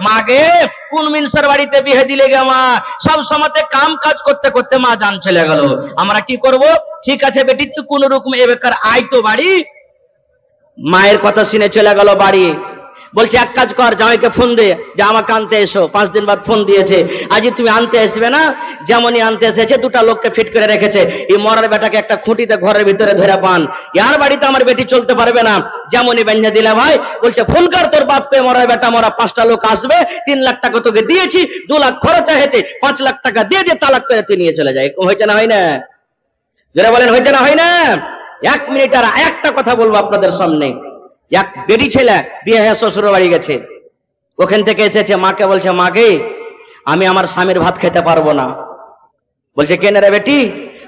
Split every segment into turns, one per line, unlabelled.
মাগে কোন মিনসার বাড়িতে বিয়ে দিলে গে মা? সব সময়তে কাম কাজ করতে করতে মা জান চলে গেল। আমরা কি করব? ঠিক আছে বেটি, তুই কোন রকম এ বেকার আয় তো বাড়ি। মায়ের কথা শুনে চলে গেল বাড়ি। বলছে এক কাজ কর, জামাইকে ফোন দে যে আমাকে আনতে এসো। 5 দিন বাদ ফোন দিয়েছে, আজ তুমি আনতে আসবে না? যেমনই আনতে এসেছে দুটা লোককে ফিট করে রেখেছে। এই মরার বেটাকে একটা খুঁটিতে ঘরের ভিতরে ধরে বান, ইয়ার বাড়িতে আমার বেটি চলতে পারবে না। যেমনই বেঁধে দিলে ভাই বলছে ফোন কর তোর বাপকে, মরার বেটা মরা 5টা লোক আসবে, 3 লাখ টাকা তোকে দিয়েছি, 2 লাখ খরচ হয়েছে, 5 লাখ টাকা দিয়ে দিয়ে তালাক করে তুই নিয়ে চলে যায়। হয়েছে না হয় না? যারা বলেন হয়েছে না হয় না? 1 মিনিট আর একটা কথা বলবো আপনাদের সামনে। এক বেটি ছেলে বিয়ে হয়ে শ্বশুর বাড়ি গেছে, ওখান থেকে এসেছে, মাকে বলছে মাকে আমি আমার স্বামীর ভাত খেতে পারবো না। বলছে কেন রে বেটি?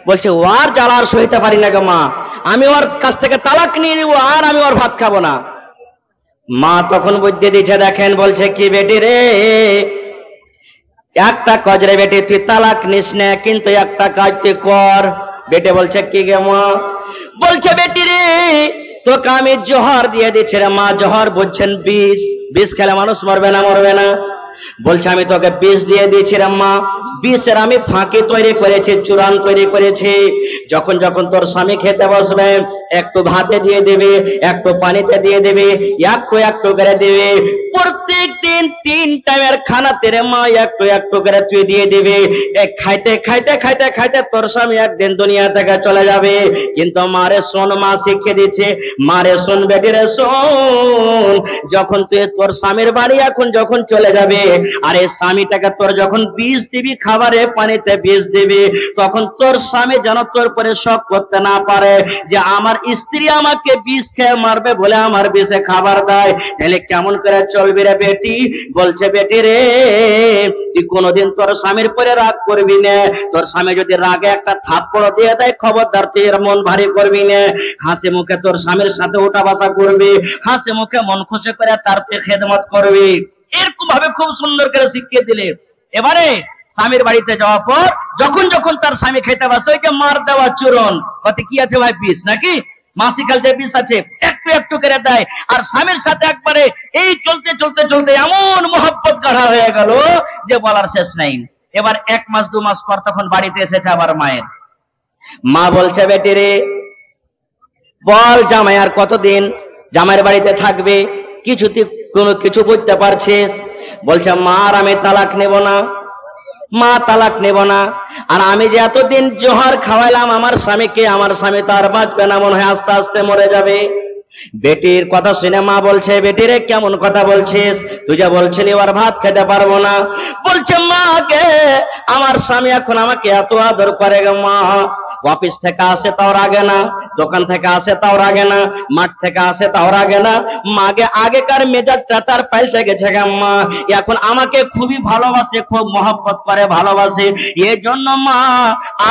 বলছে ওর জ্বালা আর সইতে পারি না গো মা, আমি ওর কাছ থেকে তালাক নিয়ে নিব আর আমি ওর ভাত খাবো না। মা তখন বুদ্ধি দিচ্ছে, দেখেন বলছে কি বেটি রে, একটা কাজ রে বেটি, তুই তালাক নিস না কিন্তু একটা কাজ তুই কর। বেটে বলছে কি গে মা? বলছে বেটি রে তোকে আমি জহর দিয়ে দিচ্ছি রে মা। জহর বুঝছেন বিষ, বিষ খেলে মানুষ মরবে না মরবে না? বলছে আমি তোকে বিষ দিয়ে দিচ্ছি রে মা। বিষের আমি ফাঁকি তৈরি করেছি, চূড়ান তৈরি করেছি। যখন যখন তোর স্বামী খেতে বসবে একটু ভাতে দিয়ে দেবে, একটু পানিতে দিয়ে দেবে, একটু একটু করে দেবে। প্রত্যেক দিন 3 টাইমের খানাতে রে মা একটু একটু করে তুই দিয়ে দিবি। খাইতে খাইতে খাইতে খাইতে তোর স্বামী একদিন দুনিয়া থেকে চলে যাবে। কিন্তু মারে শোন, মা শিখিয়ে দিচ্ছে, মারে শোন বেটি রে শোন, যখন তুই তোর স্বামীর বাড়ি এখন যখন চলে যাবে, আর এই স্বামীটাকে তোর যখন বিষ দিবি, খাবারে পানিতে বিষ দিবি, তখন তোর স্বামী যেন তোর পরে শক করতে না পারে যে আমার স্ত্রী আমাকে বিষ খেয়ে মারবে বলে আমার বিষে খাবার দেয়। তাহলে কেমন করে চলবি রে বেটি? বলছে বেটি রে তুই কোনোদিন তোর স্বামীর পরে রাগ করবি না। তোর স্বামী যদি রাগে একটা থাপ্পড় দিয়ে দেয়, খবরদার তুই এর মন ভারী করবি না। হাসি মুখে তোর স্বামীর সাথে উঠা বসা করবি, হাসি মুখে মন খুশি করে তার তুই খেদমত করবি। এরকম ভাবে খুব সুন্দর করে শিখিয়ে দিলে। এবারে স্বামীর বাড়িতে যাওয়ার পর যখন যখন তার স্বামী খেতে বসে, ওই যে মার দেওয়া চূরণ, কত কি আছে ভাই বিষ নাকি মাসিকাল যে বিষ আছে, একটু একটু করে দেয়। আর স্বামীর সাথে একবারে এই চলতে চলতে চলতে এমন মোহব্বত গাঢ় হয়ে গেল যে বলার শেষ নাই। এবার 1 মাস 2 মাস পর তখন বাড়িতে এসেছে আবার মায়ের। মা বলছে বেটি রে বল জামাই আর কতদিন জামাইয়ের বাড়িতে থাকবে? কোনো কিছু বুঝতে পারছিস? বলছে মা আর আমি তালাক নেব না, মা তালাক নেব না। আর আমি যে এতদিন জোহর খাওয়াইলাম আমার স্বামীকে, আমার স্বামী তো আর বাঁচবে না, মনে হয় আস্তে আস্তে মরে যাবে। বেটির কথা শুনে মা বলছে বেটি রে কেমন কথা বলছিস? তুই যা বলছিলি ওর ভাত খেতে পারবো না। বলছে মা কে আমার স্বামী এখন আমাকে এত আদর করে গো মা, অফিস থেকে আসে তাও রাগে না, দোকান থেকে আসে তাও রাগে না, মাঠ থেকে আসে তাও রাগে না। মাকে আগেকার মেজাজটা তার পাল্টে গেছে গো মা, এখন আমাকে খুবই ভালোবাসে, খুব মহব্বত করে ভালোবাসে। এর জন্য মা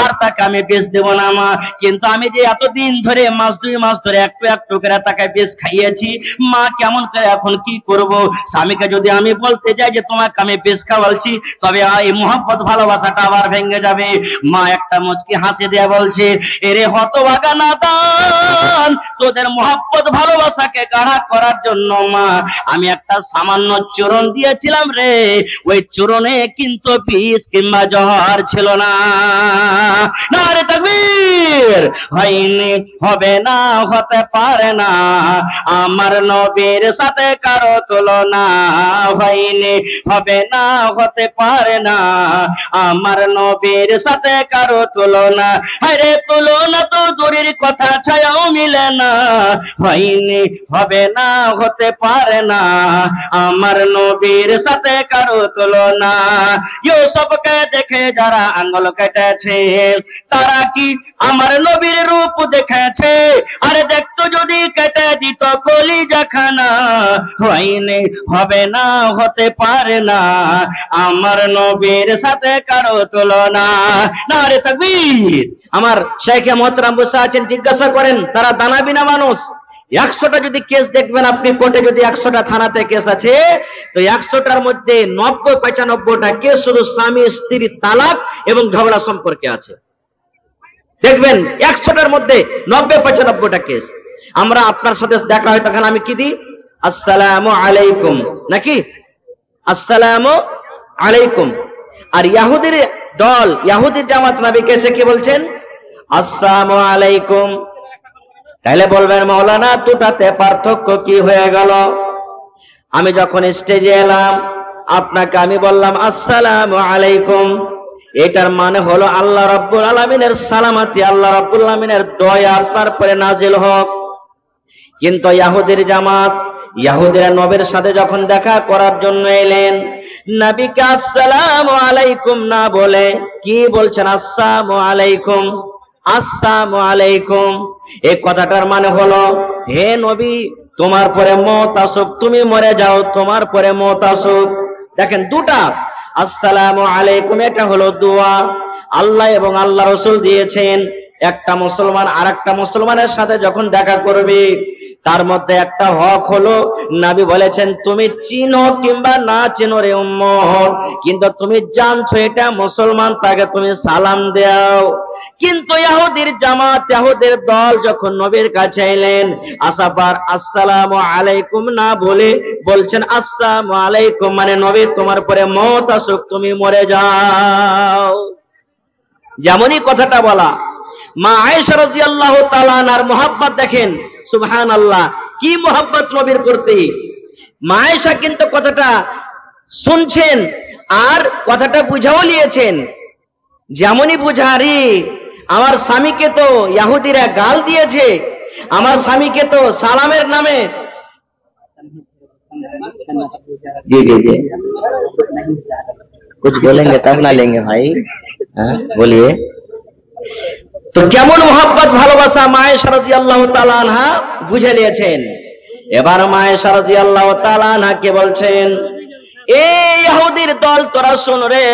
আর তাকে আমি বেশ দেব না মা। কিন্তু আমি যে এতদিন ধরে মাস 2 মাস ধরে একটু একটু করে তাকে বেশ খাইয়েছি, মা কেমন করে এখন কি করব? স্বামীকে যদি আমি বলতে যাই যে তোমাকে আমি বেশ খাওয়ালছি, তবে এই মহব্বত ভালোবাসাটা আবার ভেঙে যাবে। মা একটা মুচকি হাসি দিয়ে বলছে এরে হতভাগা নাদান, তোদের মহব্বত ভালোবাসাকে গাঢ় করার জন্য মা আমি একটা সামান্য চূরণ দিয়েছিলাম রে, ওই চূরণে কিন্তু বিষ কিংবা জহর ছিল না। নারে তাকবীর! হয়নি, হবে না, হতে পারে না আমার নবীর সাথে কারো তুলনা। হয়নি, হবে না, হতে পারে না আমার নবীর সাথে কারো তুলনা। আরে তুলনা তো দূরের কথা, ছায়াও মিলে না। হয়নি, হবে না, হতে পারে না আমার নবীর সাথে কারো তুলনা। ইউসুফকে দেখে যারা আঙ্গুল কেটেছে, তারা কি আমার নবীর রূপ দেখেছে? আরে দেখতো যদি কেটে দিত কলিজাখানা। হয়নি, হবে না, হতে পারে না আমার নবীর সাথে কারো তুলনা। নারে তাকবীর! আমার শেখে মোহতারাম বসে আছেন, জিজ্ঞাসা করেন, তারা দানা বিনা মানুষ। 100টা যদি কেস দেখবেন আপনি কোর্টে, যদি 100টা থানাতে কেস আছে, তো 100টার মধ্যে 90-95টা কেস শুধু স্বামী স্ত্রী তালাক এবং ঝগড়া সম্পর্কে আছে। দেখবেন 100টার মধ্যে 90-95টা কেস। আমরা আপনার সাথে দেখা হয় তখন আমি কি দিই? আসসালামু আলাইকুম নাকি? আসসালামু আলাইকুম। আর ইহুদির দল, ইহুদির জামাত নবীকে এসে কি বলছেন? আসসালামু আলাইকুম। তাহলে বলবেন মাওলানা দুটাতে পার্থক্য কি হয়ে গেল? আমি যখন স্টেজে এলাম আপনাকে আমি বললাম আসসালামু আলাইকুম, এটার মানে হলো আল্লাহ রাব্বুল আলামিনের সালামতি, আল্লাহ রাব্বুল আলামিনের দয়া আপনার উপরে নাজিল হোক। কিন্তু ইহুদির জামাত, ইহুদিরা নবীর সাথে যখন দেখা করার জন্য এলেন, নবীকে আসসালামু আলাইকুম না বলে কি বলছেন? আসসালামু আলাইকুম, আসসালামু আলাইকুম। এই কথাটার মানে হলো, হে নবী তোমার পরে মওত আসুক, তুমি মরে যাও, তোমার পরে মওত আসুক। দেখেন দুটা, আসসালামু আলাইকুম এটা হলো দোয়া, আল্লাহ এবং আল্লাহ রাসূল দিয়েছেন। একটা মুসলমান আরেকটা মুসলমানের সাথে যখন দেখা করবে, তার মধ্যে একটা হক হলো, নবী বলেছেন তুমি চিনো কিংবা না চিনো রে উম্মত, কিন্তু তুমি জানছো এটা মুসলমান, তাকে তুমি সালাম দাও। কিন্তু ইহুদির জামাত, ইহুদের দল যখন নবীর কাছে এলেন, আসাবার আসসালামু আলাইকুম না বলে বলছেন আসসালামু আলাইকুম, মানে নবী তোমার পরে মওত আসুক, তুমি মরে যাও। যেমনই কথাটা বলা, মা আয়েশা রাদিয়াল্লাহু তাআলা আনহার মুহাব্বত দেখেন, সুবহানাল্লাহ, কি মুহাব্বত নবীর প্রতি। মা আয়েশা কিন্তু কথাটা শুনছেন আর কথাটা বুঝাও নিয়েছেন। যেমনই বুঝারি, আমার স্বামীকে তো ইহুদিরা গাল দিয়েছে, আমার স্বামীকে তো সালামের নামে, জি জি জি कुछ बोलेंगे तब ना लेंगे भाई, हाँ बोलिए। তো কেমন মোহাব্বত ভালোবাসা মা আয়েশা রাদিয়াল্লাহু তাআলা আনহা বুঝে নিয়েছেন। এবার মা আয়েশা রাদিয়াল্লাহু তাআলা আনহাকে বলছেন, এই ইহুদির দল তোরা শোন রে,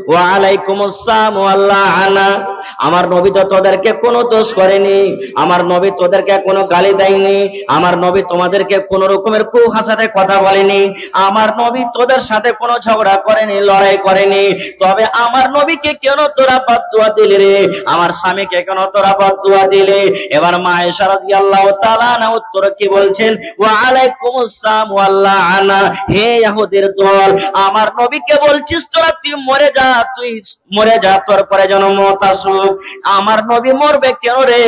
ওয়া আলাইকুমুস সালাম ওয়া লাআনা, আমার নবী তো তোদেরকে কোনো দোষ করেনি, আমার নবী তোদেরকে কোনো গালি দেয়নি, আমার নবী তোমাদেরকে কোনো রকমের কুভাষাতে কথা বলেনি, আমার নবী তোদের সাথে কোনো ঝগড়া করেনি, লড়াই করেনি। তবে আমার নবীকে কেন তোরা বদদুয়া দিলি রে, আমার স্বামীকে কেন তোরা বদদুয়া দিলি? এবার মা আয়েশা রাদিয়াল্লাহু তাআলা আনহা উত্তর কি বলছেন? ওয়া আলাইকুমুস সালাম ওয়া লাআনা, হে ইহুদির দল, আমার নবীকে বলছিস তোরা তুই মরে যা, তুই মরে যা, তোর পরে যেন মওত আসুক। আমার নবী মরবে কেন রে?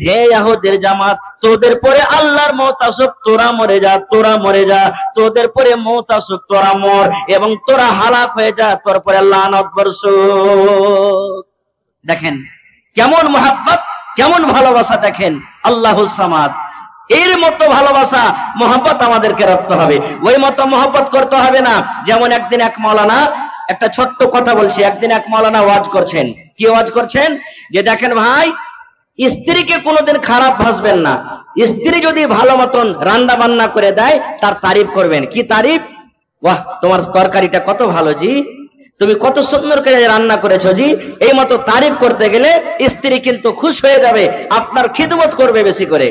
হে ইহুদির জামাত, তোদের পরে আল্লাহর মওত আসুক, তোরা মরে যা, তোরা মরে যা, তোদের পরে মওত আসুক, তোরা মর, এবং তোরা হালাক হয়ে যা, তোর পরে লানত বর্ষুক। দেখেন কেমন মুহাব্বত, কেমন ভালোবাসা, দেখেন আল্লাহুস সামাদ। এর মতো ভালোবাসা মোহাব্বত আমাদেরকে রাখতে হবে, ওই মতো মোহাব্বত করতে হবে না। যেমন একদিন এক মাওলানা, একটা ছোট্ট কথা বলছি, একদিন এক মাওলানা ওয়াজ করছেন। কি ওয়াজ করছেন? যে দেখেন ভাই, স্ত্রীকে কোনোদিন খারাপ ভাসবেন না, স্ত্রী যদি ভালো মতন রান্না বান্না করে দেয় তার তারিফ করবেন। কি তারিফ? বাহ, তোমার তরকারিটা কত ভালো জি, তুমি কত সুন্দর করে রান্না করেছো জি। এই মতো তারিফ করতে গেলে স্ত্রী কিন্তু খুশ হয়ে যাবে, আপনার খিদমত করবে বেশি করে।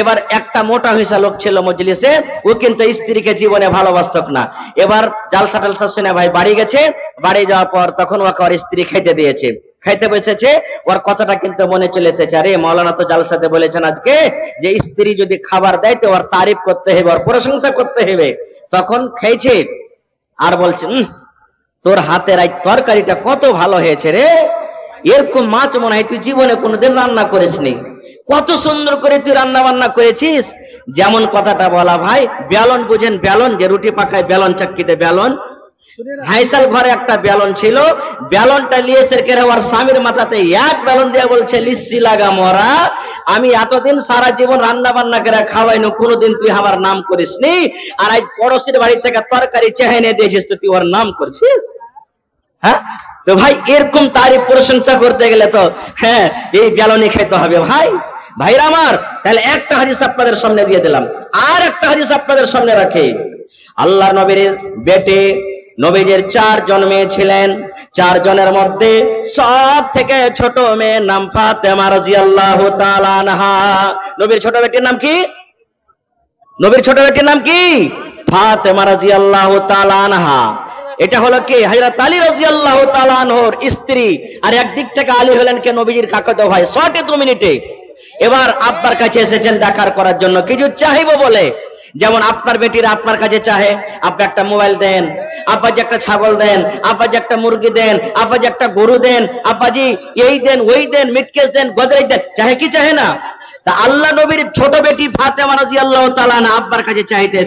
এবার একটা মোটা হইসা লোক ছিল মজলিসে, ও কিন্তু স্ত্রীকে জীবনে ভালোবাসত না। এবার জালসা টালসা শুনে ভাই বাড়ি গেছে, বাড়ি যাওয়ার পর তখন ওকে ওর স্ত্রী খাইতে দিয়েছে, খাইতে বসেছে, ওর কথাটা কিন্তু মনে চলে এসেছে, আরে মাওলানা তো জালসাতে বলেছেন আজকে যে স্ত্রী যদি খাবার দেয় তো ওর তারিফ করতে হবে, ওর প্রশংসা করতে হবে। তখন খাইছে আর বলছে, তোর হাতের এই তরকারিটা কত ভালো হয়েছে রে, এরকম মাছ মনে হয় তুই জীবনে কোনোদিন রান্না করিসনি, কত সুন্দর করে তুই রান্না বান্না করেছিস। যেমন কথাটা বলা ভাই, বেলন বুঝেন, বেলন যে রুটি পাকায়, বেলন চাক্কিতে বেলন, হাইসাল ঘরে একটা বেলন ছিল, বেলনটা লিয়েছে কেন ওর স্বামীর মাথাতে এক বেলন দিয়ে বলছে, লিচ্ছি লাগা মরা, আমি এতদিন সারা জীবন রান্না বান্না করে খাওয়াইনো, কোনোদিন তুই আমার নাম করিসনি, আর আজ পড়োশির বাড়ি থেকে তরকারি চেহাই নিয়ে দিয়েছিস, তো তুই ওর নাম করছিস। হ্যাঁ, তো ভাই এরকম তারিফ প্রশংসা করতে গেলে তো হ্যাঁ এই বেলনই খেতে হবে ভাই। ভাইরা আমার, তাহলে একটা হাদিস আপনাদের সামনে দিয়ে দিলাম, আর একটা হাদিস আপনাদের সামনে রাখে। আল্লাহর নবীর বেটে নবীজির 4 জন মেয়ে ছিলেন, 4 জনের মধ্যে সব থেকে ছোট মেয়ের নাম ফাতেমা রাদিয়াল্লাহু তাআলা আনহা। নবীর ছোট বেটির নাম কি? নবীর ছোট বেটির নাম কি? ফাতেমা রাদিয়াল্লাহু তাআলা আনহা। এটা হলো কি? হযরত আলী রাদিয়াল্লাহু তাআলা আনহুর স্ত্রী, আর একদিক থেকে আলী হলেন কে নবীজির কাকাতো ভাই। 2 মিনিটে এবার আব্বার কাছে এসেছেন দেখার করার জন্য, কিছু চাইবো বলে। যেমন আপনার বেটিরা আপনার কাছে চাহে, আপনি একটা মোবাইল দেন, আব্বাজি একটা ছাগল দেন, আব্বাজি একটা মুরগি দেন, আব্বাজি একটা গরু দেন, আব্বাজি এই দেন ওই দেন, মিটকেস দেন, গোদরেজ দেন, চাহে কি চাহে না? তা আল্লাহ নবীর ছোট বেটি ফাতেমা রাদিয়াল্লাহু তাআলা আনহা আব্বার কাছে চাইতে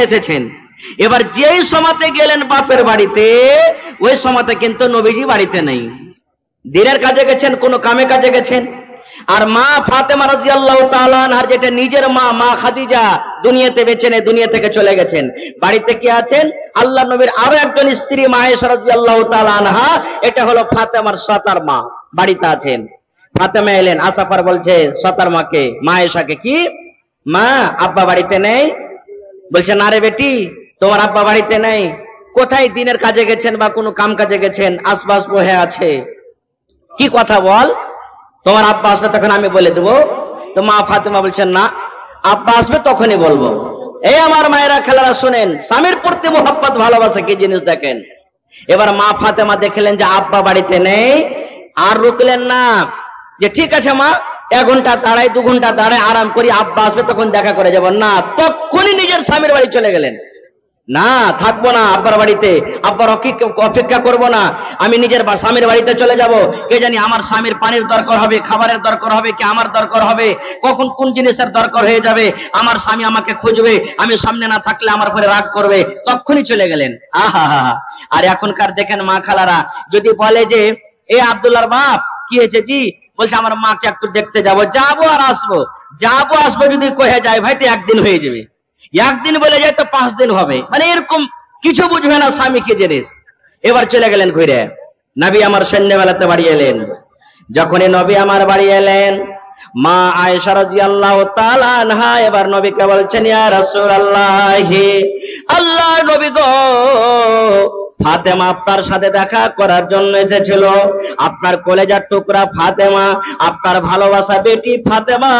এসেছেন। এবার যেই সময়তে গেলেন বাপের বাড়িতে, ওই সময়তে কিন্তু নবীজি বাড়িতে নেই, দিনের কাজে গেছেন, কোনো কামে কাজে গেছেন। আর মা ফাতেমা রাদিয়াল্লাহু তাআলা আনহার যেটা নিজের মা খাদিজা দুনিয়াতে বেঁচে নেই, দুনিয়া থেকে চলে গেছেন। বাড়িতে কি আছেন? আল্লাহ নবীর আরো একজন স্ত্রী মা আয়েশা রাদিয়াল্লাহু তাআলা আনহা, এটা হলো ফাতেমার সতার মা, বাড়িতে আছেন। ফাতেমা এলেন, আসাফার বলছে সতার মাকে, মা আয়েশাকে, কি মা আব্বা বাড়িতে নেই? বলছে না রে বেটি, তোমার আব্বা বাড়িতে নেই। কোথায় দিনের কাজে গেছেন বা কোনো কাম কাজে গেছেন, আশপাশ বহে আছে। কি কথা বল, তোমার আব্বা আসবে তখন আমি বলে দেবো। তো মা ফাতেমা বলছেন না, আব্বা আসবে তখনই বলবো। এই আমার মায়েরা খেলারা শুনেন, স্বামীর প্রতি মোহাব্বত ভালোবাসা কি জিনিস দেখেন। এবার মা ফাতেমা দেখলেন যে আব্বা বাড়িতে নেই, আর রুকলেন না যে ঠিক আছে মা 1 ঘন্টা দাঁড়াই 2 ঘন্টা দাঁড়াই আরাম করি, আব্বা আসবে তখন দেখা করে যাব না, তখনই নিজের স্বামীর বাড়ি চলে গেলেন। না থাকবো না আব্বার বাড়িতে, আব্বার অপেক্ষা করব না, আমি নিজের স্বামীর বাড়িতে চলে যাব। কে জানি আমার স্বামীর পানির দরকার হবে, খাবারের দরকার হবে, কি আমার দরকার হবে, কখন কোন জিনিসের দরকার হয়ে যাবে, আমার স্বামী আমাকে খুঁজবে, আমি সামনে না থাকলে আমার উপরে রাগ করবে, তখনই চলে গেলেন। আহা হা। আর এখনকার দেখেন মা খালারা যদি বলে যে এ আব্দুল্লাহর বাপ কি হয়েছে জি, বলছে আমার মাকে একটু দেখতে যাবো আর আসবো, যদি কয়ে যায় ভাই তো 1 দিন হয়ে যাবে, 1 দিন বলে যায় তো 5 দিন হবে, মানে এরকম কিছু বুঝবে না স্বামী কি জিনিস। এবার চলে গেলেন ঘুরে। নবী আমার সন্ধ্যাবেলাতে বাড়ি এলেন। যখনই নবী আমার বাড়ি এলেন, মা আয়েশা রাদিয়াল্লাহু তাআলা আনহা এবার নবীকে বলছেন, ইয়া রাসূলুল্লাহ, আল্লাহ নবী গো, ফাতেমা আপনার সাথে দেখা করার জন্য এসেছিল। আপনার কলেজার টুকরা ফাতেমা, আপনার ভালোবাসা বেটি ফাতেমা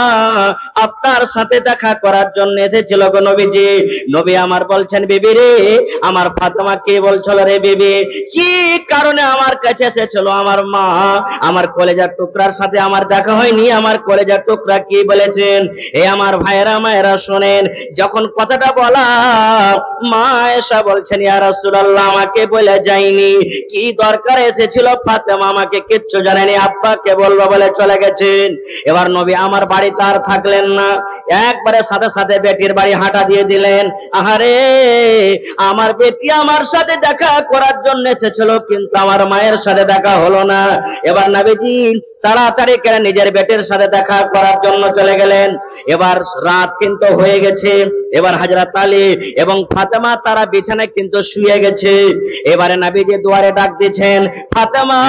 আপনার সাথে দেখা করার জন্য এসেছিল গো নবীজি। নবী আমার বলছেন, বিবি রে, আমার ফাতেমা কে বলছিল রে বিবি, কি কারণে আমার কাছে এসেছিল? আমার মা, আমার কলেজার টুকরার সাথে আমার দেখা হয়নি, আমার কলেজার টুকরা কি বলেছেন? এ আমার ভাইয়েরা মায়েরা শোনেন, যখন কথাটা বলা, মা আয়েশা বলছেন, ইয়া রাসূলুল্লাহ, আমাকে বলে যায়নি, কি দরকার এসেছিল ফাতেমা আমাকে কিচ্ছু জানেনি, আব্বাকে বলবো বলে চলে গেছেন। এবার নবী আমার বাড়িতে আর থাকলেন না, একবারে সাথে সাথে বেটির বাড়ি হাঁটা দিয়ে দিলেন। আহারে, আমার বেটি আমার সাথে দেখা করার জন্য এসেছিল, কিন্তু আমার মায়ের সাথে দেখা হলো না। এবার নবীজি তাড়াতাড়ি করে নিজের বেটির সাথে দেখা করার জন্য চলে গেলেন। এবার রাত কিন্তু হয়ে গেছে। এবার হযরত আলী এবং ফাতেমা তারা বিছানায় কিন্তু শুয়ে গেছে। এবারে নবীজি দুয়ারে ডাক দিয়েছেন, ফাতেমা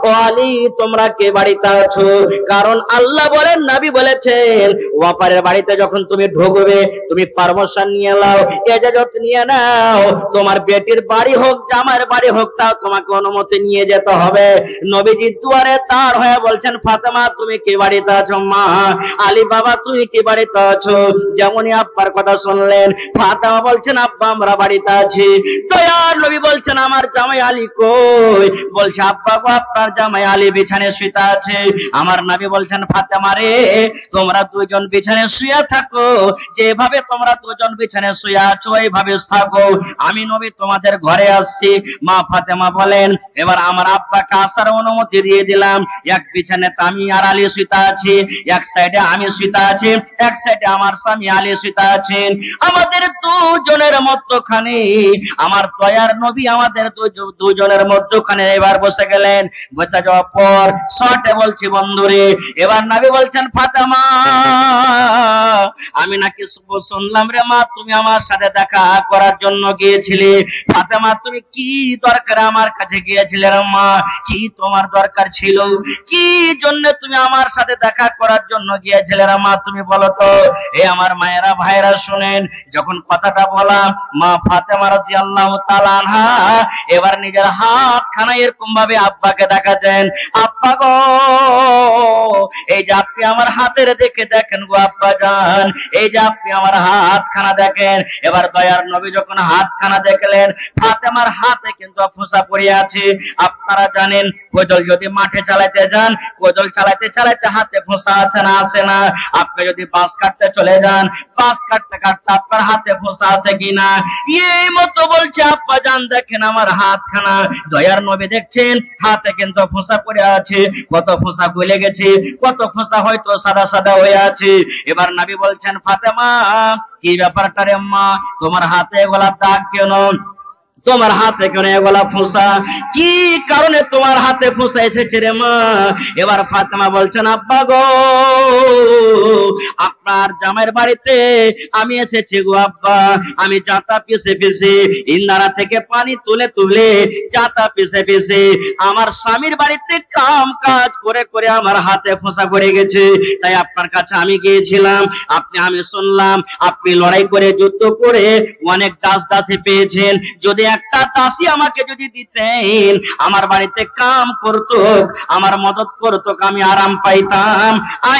ও আলী, তোমরা কে বাড়িতে আছো? কারণ আল্লাহ বলেন, নবী বলেছেন, ওয়াপারের বাড়িতে যখন তুমি ঢুকবে, তুমি পারমিশন নিয়ে নাও, ইজাজত নিয়ে নাও, তোমার বেটির বাড়ি হোক জামাইয়ের বাড়ি হোক, তাও তোমাকে অনুমতি নিয়ে যেতে হবে। নবীজি দুয়ারে তার হয়ে বলছেন, ফাতেমা তুমি কি বাড়িতে আছো? মা আলী বাবা তুমি কি বাড়িতে আছো? যেমনই আব্বার কথা শুনলেন, ফাতেমা বলছেন, আব্বা আমরা বাড়িতে আছি। দয়ার নবী বলছেন, আমার জামাই আলী কই? বলছে, আব্বা গো, আপনার জামাই আলী বিছানায় শুয়ে আছে। আমার নবী বলছেন, ফাতেমা রে, তোমরা দুজন বিছানায় শুয়ে থাকো, যেভাবে তোমরা দুজন বিছানায় শুয়ে আছো এইভাবে থাকো, আমি নবী তোমাদের ঘরে আসছি। মা ফাতেমা বলেন, এবার আমার আব্বাকে আসার অনুমতি দিয়ে দিলাম। এক বিছানাতে আমি আর আলী শুয়ে আছি, এক সাইডে আমি শুয়ে আছি, এক সাইডে আমার স্বামী আলী শুয়ে আছেন। আমাদের দুজনের মধ্যখানে আমার দয়ার নবী আমাদের দুজনের মধ্যখানে এবার বসে গেলেন। বসে যাওয়ার পর শর্টে বলছি বন্ধুরে, এবার নবী বলছেন, ফাতেমা আমি নাকি শুনলাম রে মা তুমি আমার সাথে দেখা করার জন্য গিয়েছিলে। ফাতেমা তুমি কি দরকার আমার কাছে গিয়েছিলে রে মা? কি তোমার দরকার ছিল? কি জন্য তুমি আমার সাথে দেখা করার জন্য গিয়েছিলে রে মা? তুমি বলো তো। এ আমার মায়েরা ভাইরা শুনেন, যখন কথাটা বলা, মা ফাতেমা রাদিয়াল্লাহু তাআলা আনহা এবার নিজের হাতখানা এরকম ভাবে আব্বাকে দেখাচ্ছেন, আব্বা গো এই যে আপনি আমার হাতের দিকে দেখেন গো আব্বা জান, এই যে আপনি আমার হাতখানা দেখেন। এবার দয়ার নবী যখন হাতখানা দেখলেন, ফাতেমার হাতে কিন্তু ফোঁসা পড়ে আছে। আপনারা জানেন কোদাল যদি মাঠে চালাতে যান, কোদাল চালাতে চালাতে হাতে ফোঁসা আছে না আছে না? আপনি যদি বাঁশ কাটতে চলে যান, বাঁশ কাটতে কাটতে আপনার হাতে ফোঁসা আছে কিনা? এই মতো বলছে আব্বা জান দেখেন আমার হাতখানা। দয়ার নবী দেখছেন হাতে কিন্তু ফোঁসা পড়ে আছে, কত ফোঁসা গলে গেছে, কত ফোঁসা হয়তো সাদা সাদা হয়ে আছে। এবার নবী বলছেন ফাতেমা কি ব্যাপারটা রে মা, তোমার হাতে এগুলা দাগ কেন, তোমার হাতে কেন এগুলা ফোঁসা, কি কারণে তোমার হাতে ফোঁসা এসেছে রে মা? এবার ফাতেমা বলছেন আব্বা গো আপনার জামাইয়ের বাড়িতে আমি এসেছি গো আব্বা, আমি জাতা পিছে পিছে ইন্দারা থেকে পানি তুলে তুলে জাতা পিছে পিছে আমার স্বামীর বাড়িতে কাম কাজ করে করে আমার হাতে ফোঁসা পড়ে গেছে, তাই আপনার কাছে আমি গিয়েছিলাম। আমি শুনলাম আপনি লড়াই করে যুদ্ধ করে অনেক দাস দাসী পেয়েছেন, যদি একটা দাসী আমাকে যদি দিতেন আমার বাড়িতে কাম করতো, আমার মদত করতো, আমি আরাম পাইতাম।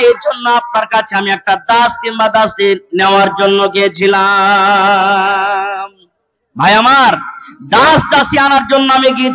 এর জন্য আপনার কাছে আমি একটা দাস কিংবা দাসী নেওয়ার জন্য গিয়েছিলাম। ভাই আমার, দাস দাসী আনার জন্য আমি